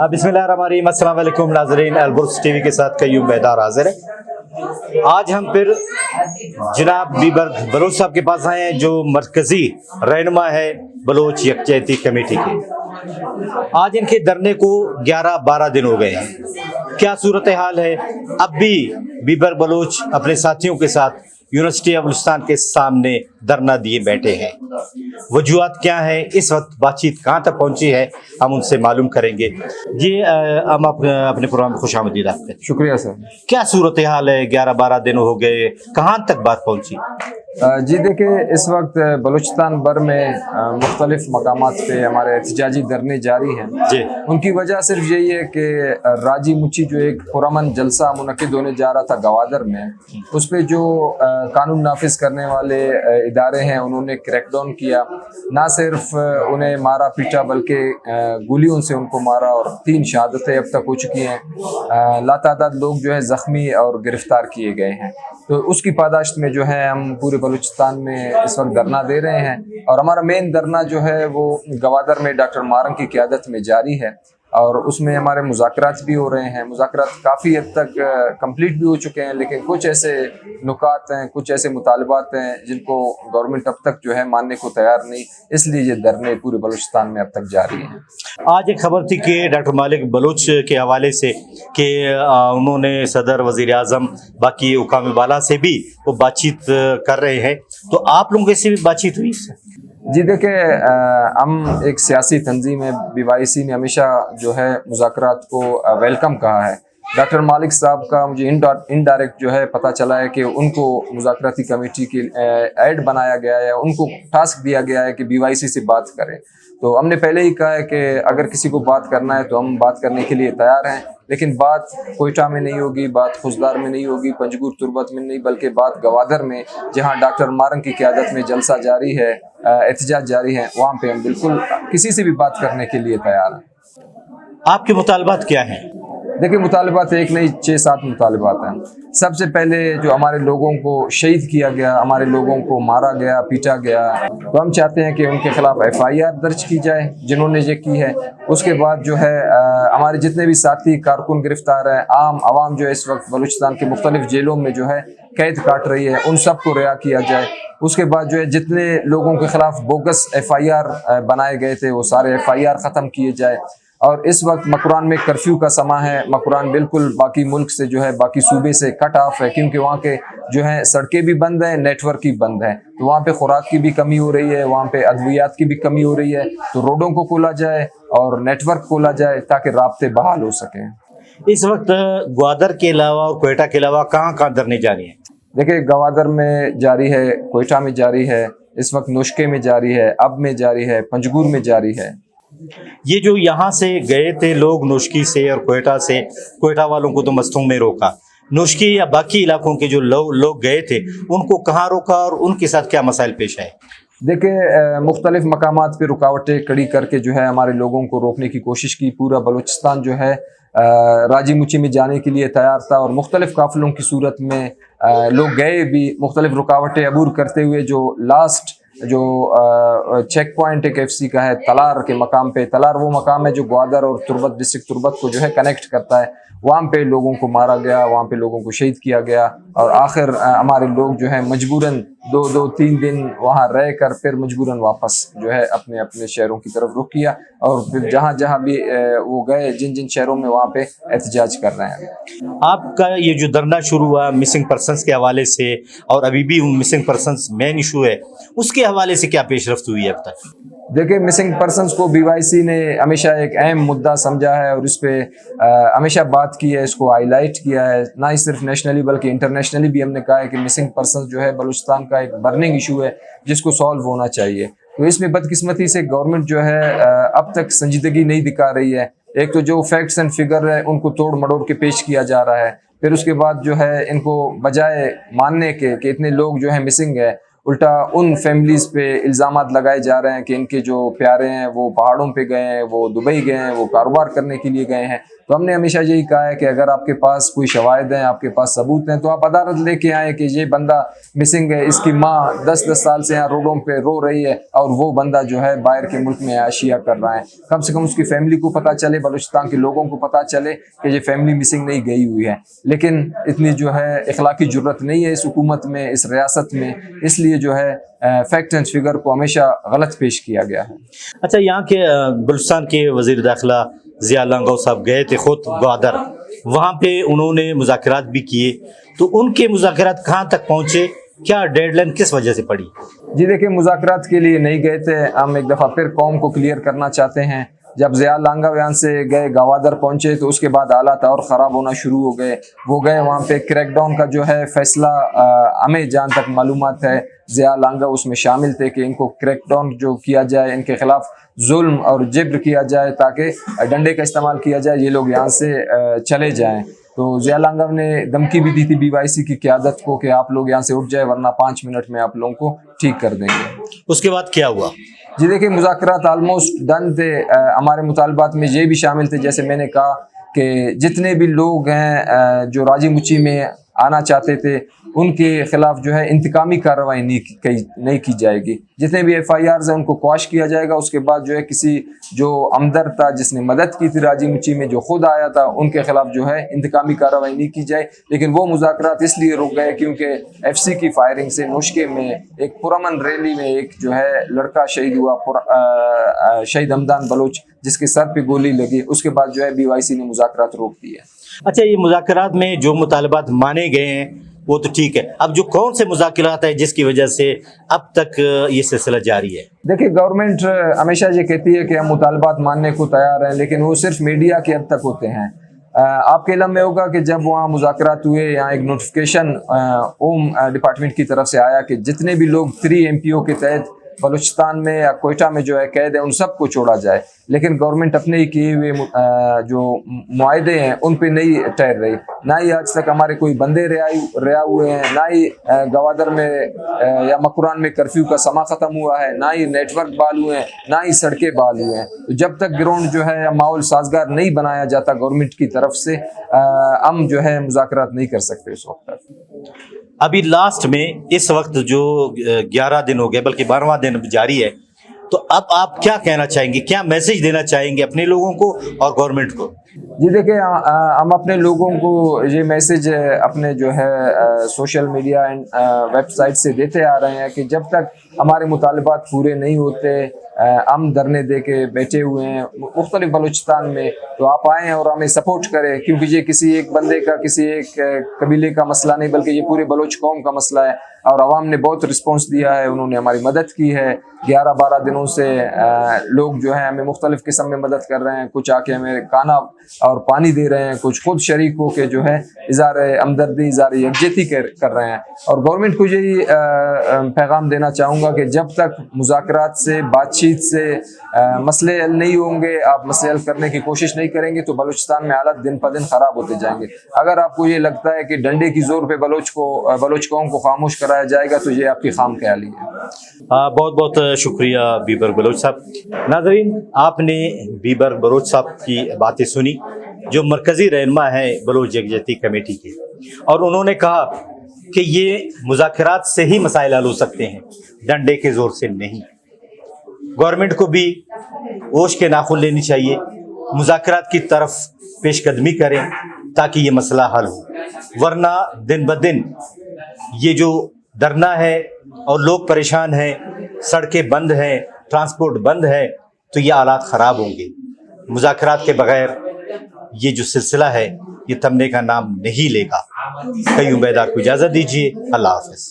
बिस्मिल्लाहिर्रहमानिर्रहीम। अस्सलाम वालेकुम नाज़रीन, अलबुर्स टीवी के साथ कयूम बेदार हाजिर है। आज हम फिर जनाब बीबर बलोच साहब के पास आए हैं, जो मरकज़ी रहनुमा है बलोच यकजहती कमेटी के। आज इनके धरने को 11-12 दिन हो गए हैं। क्या सूरत हाल है? अब भी बीबर बलोच अपने साथियों के साथ यूनिवर्सिटी ऑफ बलूचिस्तान के सामने धरना दिए बैठे हैं। वजूहात क्या है, इस वक्त बातचीत कहाँ तक पहुँची है, हम उनसे मालूम करेंगे। जी हम अपने प्रोग्राम में खुश आमदीद आपके। शुक्रिया सर। क्या सूरत हाल है? 11-12 दिन हो गए, कहाँ तक बात पहुँची? जी देखिए, इस वक्त बलूचिस्तान भर में मुख्तलिफ मकामात पे हमारे एहतजाजी धरने जारी हैं जी। उनकी वजह सिर्फ यही है कि राजी मुची जो एक पुरअमन जलसा मुनक्किद होने जा रहा था गवादर में, उस पर जो कानून नाफिज करने वाले इदारे हैं उन्होंने क्रैकडाउन किया। ना सिर्फ उन्हें मारा पीटा बल्कि गोलियों से उनको मारा और 3 शहादतें अब तक हो चुकी हैं। लातादाद लोग जो है ज़ख्मी और गिरफ्तार किए गए हैं। तो उसकी पादाश्त में जो है हम पूरे बलूचिस्तान में इस वक्त धरना दे रहे हैं और हमारा मेन धरना जो है वो गवादर में डॉक्टर मारंग की क़यादत में जारी है और उसमें हमारे मुज़ाकरात भी हो रहे हैं। मुज़ाकरात काफ़ी हद तक कंप्लीट भी हो चुके हैं, लेकिन कुछ ऐसे नुकात हैं, कुछ ऐसे मुतालबात हैं जिनको गवर्नमेंट अब तक जो है मानने को तैयार नहीं, इसलिए ये धरने पूरे बलूचिस्तान में अब तक जारी हैं। आज एक खबर थी कि डॉक्टर मालिक बलोच के हवाले से कि उन्होंने सदर वज़ीर आज़म बाकी हुकाम बाला से भी वो बातचीत कर रहे हैं, तो आप लोगों से भी बातचीत हुई? जी देखिए, हम एक सियासी तंजीम है, BYC ने हमेशा जो है मुज़ाकरात को वेलकम कहा है। डॉक्टर मालिक साहब का मुझे इनडायरेक्ट जो है पता चला है कि उनको मुज़ाकराती कमेटी की ऐड बनाया गया है, उनको टास्क दिया गया है कि BYC से बात करें। तो हमने पहले ही कहा है कि अगर किसी को बात करना है तो हम बात करने के लिए तैयार हैं, लेकिन बात कोयटा में नहीं होगी, बात खुजदार में नहीं होगी, पंजगुर तुर्बत में नहीं, बल्कि बात गवादर में, जहां डॉक्टर मारंग की क़यादत में जलसा जारी है, एहतजाज जारी है, वहाँ पे हम बिल्कुल किसी से भी बात करने के लिए तैयार हैं। आपके मुतालबात क्या हैं? देखिए, मुतालबात एक नहीं 6-7 मुतालबात हैं। सबसे पहले जो हमारे लोगों को शहीद किया गया, हमारे लोगों को मारा गया, पीटा गया, तो हम चाहते हैं कि उनके खिलाफ FIR दर्ज की जाए जिन्होंने ये की है। उसके बाद जो है हमारे जितने भी साथी कारकुन गिरफ्तार हैं, आम आवाम जो है इस वक्त बलूचिस्तान के मुख्तलिफ जेलों में जो है कैद काट रही है, उन सब को रिहा किया जाए। उसके बाद जो है जितने लोगों के खिलाफ बोगस FIR बनाए गए थे वो सारे FIR ख़त्म किए जाए। और इस वक्त मकरान में कर्फ्यू का समा है। मकरान बिल्कुल बाकी मुल्क से जो है, बाकी सूबे से कट ऑफ है, क्योंकि वहाँ के जो है सड़कें भी बंद हैं, नेटवर्क भी बंद है। तो वहाँ पे खुराक की भी कमी हो रही है, वहाँ पे अद्वियात की भी कमी हो रही है। तो रोडों को खोला जाए और नेटवर्क खोला जाए ताकि राब्ते बहाल हो सकें। इस वक्त ग्वादर के अलावा और कोयटा के अलावा कहाँ कहाँ धरने जारी हैं? देखिए, गवादर में जारी है, कोयटा में जारी है, इस वक्त नोशके में जारी है, अब में जारी है, पंजगुर में जारी है। ये जो यहाँ से गए थे लोग नोशकी से और कोयटा से, कोयटा वालों को तो मस्तों में रोका, नोशकी या बाकी इलाकों के जो लोग गए थे उनको कहाँ रोका और उनके साथ क्या मसाइल पेश आए? देखिए, मुख्तलिफ मकामात पे रुकावटें खड़ी करके जो है हमारे लोगों को रोकने की कोशिश की। पूरा बलूचिस्तान जो है राजी मुची में जाने के लिए तैयार था और मुख्तलिफ काफिलों की सूरत में लोग गए भी, मुख्तलिफ रुकावटें अबूर करते हुए। जो लास्ट जो चेक पॉइंट एक FC का है तलार के मकाम पे, तलार वो मकाम है जो ग्वादर और तुर्बत डिस्ट्रिक्ट तुर्बत को जो है कनेक्ट करता है, वहाँ पे लोगों को मारा गया, वहाँ पे लोगों को शहीद किया गया। और आखिर हमारे लोग जो है मजबूरन 2-3 दिन वहाँ रह कर फिर मजबूरन वापस जो है अपने अपने शहरों की तरफ रुख किया और फिर जहाँ जहाँ भी वो गए, जिन जिन शहरों में, वहाँ पे एहतजाज कर रहे हैं। आपका ये जो धरना शुरू हुआ मिसिंग पर्सनस के हवाले से, और अभी भी मिसिंग पर्सनस मेन इशू है, उसके हवाले से क्या पेशरफ्त हुई है अब तक? देखिए, मिसिंग पर्सनस को BYC ने हमेशा एक अहम मुद्दा समझा है और इस पे हमेशा बात की है, इसको हाईलाइट किया है। ना ही सिर्फ नेशनली बल्कि इंटरनेशनली भी हमने कहा है कि मिसिंग पर्सनस जो है बलूचिस्तान का एक बर्निंग इशू है जिसको सॉल्व होना चाहिए। तो इसमें बदकिस्मती से गवर्नमेंट जो है अब तक संजीदगी नहीं दिखा रही है। एक तो जो फैक्ट्स एंड फिगर है उनको तोड़ मड़ोड़ के पेश किया जा रहा है, फिर उसके बाद जो है इनको बजाय मानने के कि इतने लोग जो है मिसिंग है, उल्टा उन फैमिलीज पे इल्ज़ामात लगाए जा रहे हैं कि इनके जो प्यारे हैं वो पहाड़ों पे गए हैं, वो दुबई गए हैं, वो कारोबार करने के लिए गए हैं। تو ہم نے ہمیشہ یہی کہا ہے کہ اگر آپ کے پاس کوئی شواہد ہیں, آپ کے پاس ثبوت ہیں, تو آپ عدالت لے کے آئیں کہ یہ بندہ مسنگ ہے, اس کی ماں 10 سال سے یہاں روڈوں پہ رو رہی ہے اور وہ بندہ جو ہے باہر کے ملک میں عیاشیاں کر رہا ہے. کم سے کم اس کی فیملی کو پتہ چلے, بلوچستان کے لوگوں کو پتہ چلے کہ یہ فیملی مسنگ نہیں گئی ہوئی ہے. لیکن اتنی جو ہے اخلاقی جرت نہیں ہے اس حکومت میں, اس ریاست میں, اس لیے جو ہے فیکٹ اینڈ فگر کو ہمیشہ غلط پیش کیا گیا ہے. اچھا, یہاں کے بلوچستان کے وزیر داخلہ ضیاء لانگاؤ صاحب گئے تھے خود گوادر, وہاں پہ انہوں نے مذاکرات بھی کیے, تو ان کے مذاکرات کہاں تک پہنچے, کیا ڈیڈ لائن کس وجہ سے پڑی؟ جی دیکھیں, مذاکرات کے لیے نہیں گئے تھے. ہم ایک دفعہ پھر قوم کو کلیئر کرنا چاہتے ہیں, جب ضیاء لانگاؤ یہاں سے گئے گوادر پہنچے تو اس کے بعد حالات اور خراب ہونا شروع ہو گئے. وہ گئے وہاں پہ کریک ڈاؤن کا جو ہے فیصلہ, ہمیں جہاں تک معلومات ہے ضیاء لانگاؤ اس میں شامل تھے کہ ان کو کریک ڈاؤن جو کیا جائے, ان کے خلاف ظلم اور جبر کیا جائے تاکہ ڈنڈے کا استعمال کیا جائے, یہ لوگ یہاں سے چلے جائیں. تو ضیاء لانگاؤ نے دھمکی بھی دی تھی BYC کی قیادت کو کہ آپ لوگ یہاں سے اٹھ جائے ورنہ 5 منٹ میں آپ لوگوں کو ٹھیک کر دیں گے. اس کے بعد کیا ہوا؟ جی دیکھیں, مذاکرات آلموسٹ ڈن تھے. ہمارے مطالبات میں یہ بھی شامل تھے, جیسے میں نے کہا کہ جتنے بھی لوگ ہیں جو راجی مچی میں آنا چاہتے تھے ان کے خلاف جو ہے انتقامی کارروائی نہیں کی جائے گی. جتنے بھی FIRs ہیں ان کو قواش کیا جائے گا. اس کے بعد جو ہے کسی جو ہمدرد تھا, جس نے مدد کی تھی راجی مچی میں, جو خود آیا تھا, ان کے خلاف جو ہے انتقامی کارروائی نہیں کی جائے. لیکن وہ مذاکرات اس لیے رک گئے کیونکہ FC کی فائرنگ سے نوشکے میں ایک پرامن ریلی میں ایک جو ہے لڑکا شہید ہوا, شہید حمدان بلوچ, جس کے سر پہ گولی لگی. اس کے بعد جو ہے BYC نے مذاکرات روک دی ہے. اچھا, یہ مذاکرات میں جو مطالبات مانے گئے ہیں وہ تو ٹھیک ہے, اب جو کون سے مذاکرات ہیں جس کی وجہ سے اب تک یہ سلسلہ جاری ہے؟ دیکھیں, گورنمنٹ ہمیشہ یہ کہتی ہے کہ ہم مطالبات ماننے کو تیار ہیں, لیکن وہ صرف میڈیا کی حد تک ہوتے ہیں. آپ کے علم میں ہوگا کہ جب وہاں مذاکرات ہوئے, یہاں ایک نوٹیفیکیشن ہوم ڈپارٹمنٹ کی طرف سے آیا کہ جتنے بھی لوگ 3 MPO کے تحت بلوچستان میں یا کوئٹہ میں جو ہے قید ہے ان سب کو چھوڑا جائے. لیکن گورنمنٹ اپنے ہی کیے ہوئے جو معاہدے ہیں ان پہ نہیں ٹھہر رہی. نہ ہی آج تک ہمارے کوئی بندے رہا ہوئے ہیں, نہ ہی گوادر میں یا مکران میں کرفیو کا سما ختم ہوا ہے, نہ ہی نیٹ ورک بحال ہوئے ہیں, نہ ہی سڑکیں بحال ہوئے ہیں. تو جب تک گراؤنڈ جو ہے ماحول سازگار نہیں بنایا جاتا گورنمنٹ کی طرف سے, ہم جو ہے مذاکرات نہیں کر سکتے اس وقت تک. ابھی لاسٹ میں اس وقت جو 11 دن ہو گئے, بلکہ 12واں دن جاری ہے, تو اب آپ کیا کہنا چاہیں گے, کیا میسج دینا چاہیں گے اپنے لوگوں کو اور گورنمنٹ کو؟ جی دیکھیں, ہم اپنے لوگوں کو یہ میسج اپنے جو ہے social media and website سے دیتے آ رہے ہیں کہ جب تک ہمارے مطالبات پورے نہیں ہوتے, ہم دھرنے دے کے بیٹھے ہوئے ہیں مختلف بلوچستان میں, تو آپ آئیں اور ہمیں سپورٹ کریں, کیونکہ یہ کسی ایک بندے کا, کسی ایک قبیلے کا مسئلہ نہیں, بلکہ یہ پورے بلوچ قوم کا مسئلہ ہے. اور عوام نے بہت رسپانس دیا ہے, انہوں نے ہماری مدد کی ہے. 11-12 دنوں سے لوگ جو ہیں ہمیں مختلف قسم میں مدد کر رہے ہیں, کچھ آ کے ہمیں کھانا اور پانی دے رہے ہیں, کچھ خود شریک ہو کے جو ہے اظہار ہمدردی, اظہار یکجہتی کر رہے ہیں. اور گورنمنٹ کو یہی پیغام دینا چاہوں گا کہ جب تک مذاکرات سے, بات چیت سے مسئلے حل نہیں ہوں گے, آپ مسئلے حل کرنے کی کوشش نہیں کریں گے, تو بلوچستان میں حالات دن پہ دن خراب ہوتے جائیں گے. اگر آپ کو یہ لگتا ہے کہ ڈنڈے کی زور پہ بلوچ قوم کو خاموش کرایا جائے گا, تو یہ آپ کی خام خیالی ہے. بہت بہت شکریہ بیبر بلوچ صاحب. ناظرین, آپ نے بیبر بلوچ صاحب کی باتیں سنی, جو مرکزی رہنما ہیں بلوچ یکجہتی کمیٹی کے, اور انہوں نے کہا کہ یہ مذاکرات سے ہی مسائل حل ہو سکتے ہیں, ڈنڈے کے زور سے نہیں. گورنمنٹ کو بھی ہوش کے ناخن لینی چاہیے, مذاکرات کی طرف پیش قدمی کریں تاکہ یہ مسئلہ حل ہو, ورنہ دن بدن یہ جو دھرنا ہے اور لوگ پریشان ہیں, سڑکیں بند ہیں, ٹرانسپورٹ بند ہے, تو یہ حالات خراب ہوں گے. مذاکرات کے بغیر یہ جو سلسلہ ہے یہ تھمنے کا نام نہیں لے گا. قیوم بیدار کو اجازت دیجیے. اللہ حافظ.